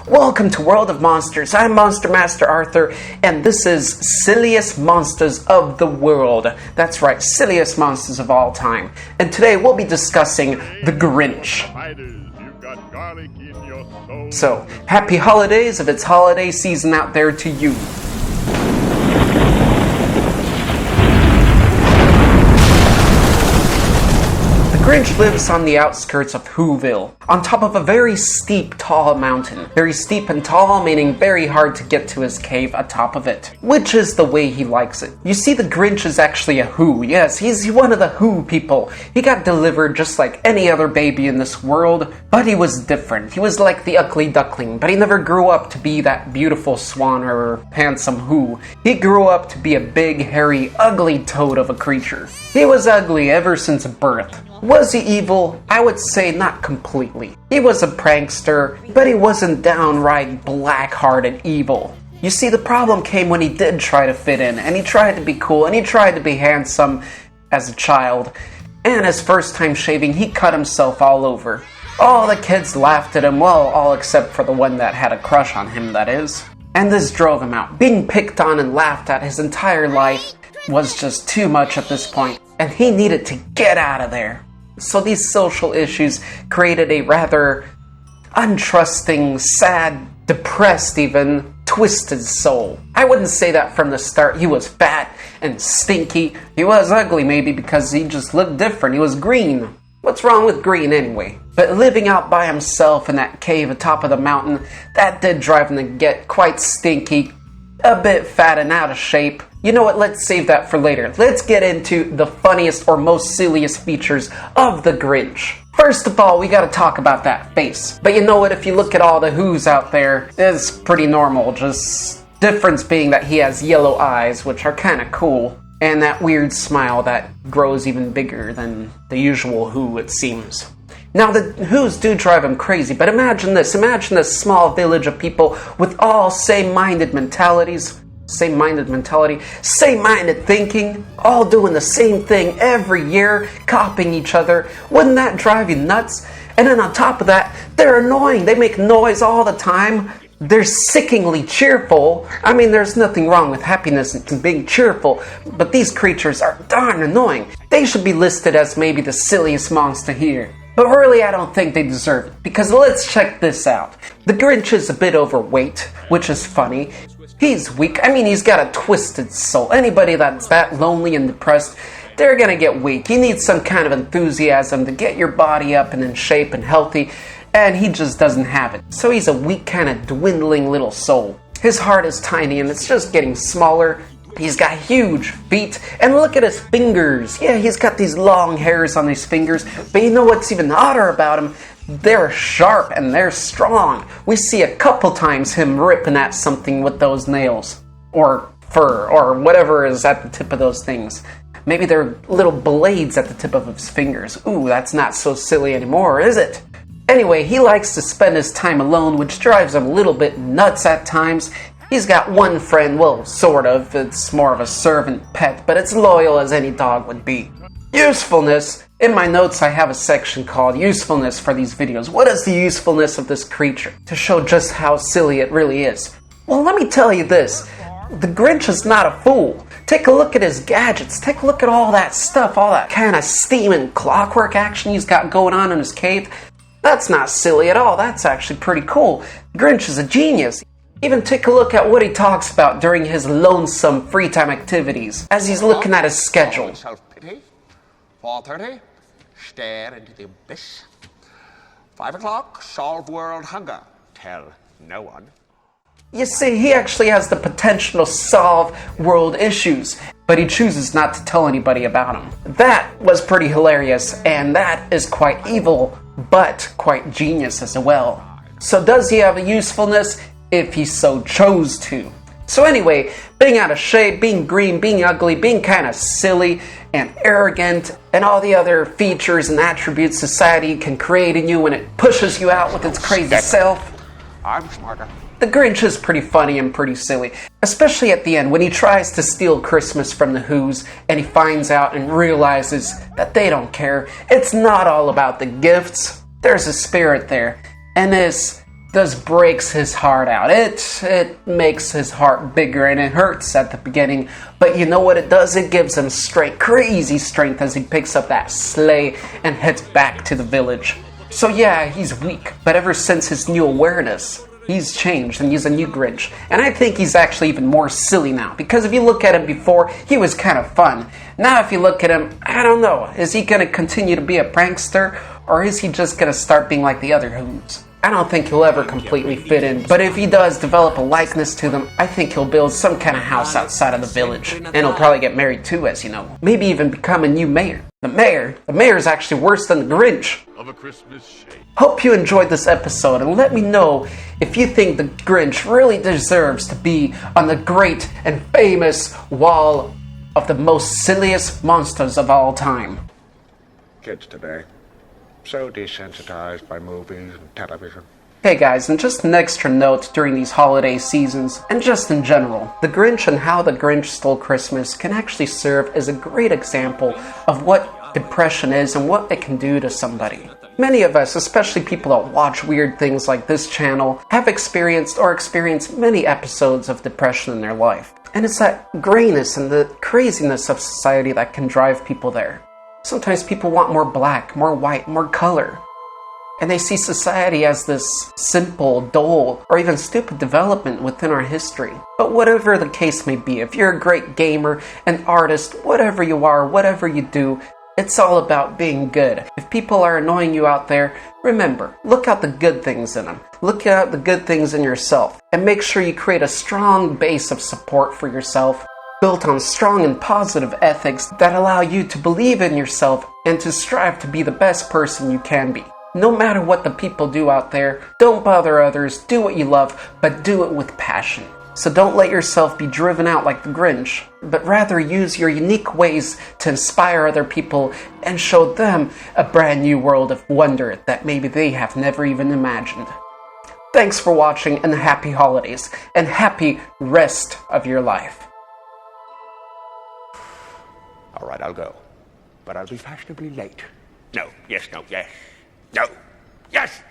Welcome to World of Monsters. I'm Monster Master Arthur, and this is Silliest Monsters of the World. That's right, silliest monsters of all time. And today we'll be discussing the Grinch. So, happy holidays if it's holiday season out there to you. The Grinch lives on the outskirts of Whoville, on top of a very steep, tall mountain. Very steep and tall, meaning very hard to get to his cave atop of it, which is the way he likes it. You see, the Grinch is actually a Who. Yes, he's one of the Who people. He got delivered just like any other baby in this world, but he was different. He was like the ugly duckling, but he never grew up to be that beautiful swan or handsome Who. He grew up to be a big, hairy, ugly toad of a creature. He was ugly ever since birth. Was he evil? I would say not completely. He was a prankster, but he wasn't downright black-hearted evil. You see, the problem came when he did try to fit in, and he tried to be cool, and he tried to be handsome as a child. And his first time shaving, he cut himself all over. All the kids laughed at him, well, all except for the one that had a crush on him, that is. And this drove him out. Being picked on and laughed at his entire life was just too much at this point, and he needed to get out of there. So these social issues created a rather untrusting, sad, depressed even, twisted soul. I wouldn't say that from the start. He was fat and stinky. He was ugly maybe because he just looked different. He was green. What's wrong with green anyway? But living out by himself in that cave atop of the mountain, that did drive him to get quite stinky, a bit fat and out of shape. You know what, let's save that for later. Let's get into the funniest or most silliest features of the Grinch. First of all, we gotta talk about that face. But you know what, if you look at all the Who's out there, it's pretty normal. Just difference being that he has yellow eyes, which are kinda cool. And that weird smile that grows even bigger than the usual Who, it seems. Now, the Who's do drive him crazy, but imagine this small village of people with all same-minded mentalities, same-minded thinking, all doing the same thing every year, copying each other. Wouldn't that drive you nuts? And then on top of that, they're annoying. They make noise all the time. They're sickeningly cheerful. I mean, there's nothing wrong with happiness and being cheerful, but these creatures are darn annoying. They should be listed as maybe the silliest monster here. But really, I don't think they deserve it, because let's check this out. The Grinch is a bit overweight, which is funny. He's weak. I mean, he's got a twisted soul. Anybody that's that lonely and depressed, they're gonna get weak. You need some kind of enthusiasm to get your body up and in shape and healthy, and he just doesn't have it. So he's a weak, kind of dwindling little soul. His heart is tiny, and it's just getting smaller. He's got huge feet, and look at his fingers. Yeah, he's got these long hairs on his fingers, but you know what's even odder about him? They're sharp and they're strong. We see a couple times him ripping at something with those nails, or fur, or whatever is at the tip of those things. Maybe they're little blades at the tip of his fingers. Ooh, that's not so silly anymore, is it? Anyway, he likes to spend his time alone, which drives him a little bit nuts at times. He's got one friend, well, sort of. It's more of a servant pet, but it's loyal as any dog would be. Usefulness. In my notes, I have a section called Usefulness for these videos. What is the usefulness of this creature? To show just how silly it really is. Well, let me tell you this. The Grinch is not a fool. Take a look at his gadgets. Take a look at all that stuff, all that kind of steam and clockwork action he's got going on in his cave. That's not silly at all. That's actually pretty cool. The Grinch is a genius. Even take a look at what he talks about during his lonesome free time activities, as he's looking at his schedule. 4:30, stare into the abyss. 5 o'clock, solve world hunger. Tell no one. You see, he actually has the potential to solve world issues, but he chooses not to tell anybody about them. That was pretty hilarious, and that is quite evil, but quite genius as well. So does he have a usefulness? If he so chose to. So anyway, being out of shape, being green, being ugly, being kind of silly and arrogant, and all the other features and attributes society can create in you when it pushes you out with its crazy self. I'm smarter. The Grinch is pretty funny and pretty silly, especially at the end when he tries to steal Christmas from the Who's and he finds out and realizes that they don't care. It's not all about the gifts. There's a spirit there, and this does breaks his heart out. It makes his heart bigger and it hurts at the beginning. But you know what it does? It gives him strength, crazy strength, as he picks up that sleigh and heads back to the village. So yeah, he's weak, but ever since his new awareness, he's changed and he's a new Grinch. And I think he's actually even more silly now, because if you look at him before, he was kind of fun. Now if you look at him, I don't know, is he going to continue to be a prankster, or is he just going to start being like the other Who's? I don't think he'll ever completely fit in, but if he does develop a likeness to them, I think he'll build some kind of house outside of the village. And he'll probably get married too, as you know. Maybe even become a new mayor. The mayor is actually worse than the Grinch. Of a Christmas shade. Hope you enjoyed this episode, and let me know if you think the Grinch really deserves to be on the great and famous wall of the most silliest monsters of all time. Kids today, so desensitized by movies and television. Hey guys, and just an extra note during these holiday seasons, and just in general, The Grinch and How the Grinch Stole Christmas can actually serve as a great example of what depression is and what it can do to somebody. Many of us, especially people that watch weird things like this channel, have experienced many episodes of depression in their life. And it's that grayness and the craziness of society that can drive people there. Sometimes people want more black, more white, more color. And they see society as this simple, dull, or even stupid development within our history. But whatever the case may be, if you're a great gamer, an artist, whatever you are, whatever you do, it's all about being good. If people are annoying you out there, remember, look out the good things in them. Look out the good things in yourself. And make sure you create a strong base of support for yourself, built on strong and positive ethics that allow you to believe in yourself and to strive to be the best person you can be. No matter what the people do out there, don't bother others, do what you love, but do it with passion. So don't let yourself be driven out like the Grinch, but rather use your unique ways to inspire other people and show them a brand new world of wonder that maybe they have never even imagined. Thanks for watching, and happy holidays, and happy rest of your life. All right, I'll go. But I'll be fashionably late. No, yes, no, yes. No, yes!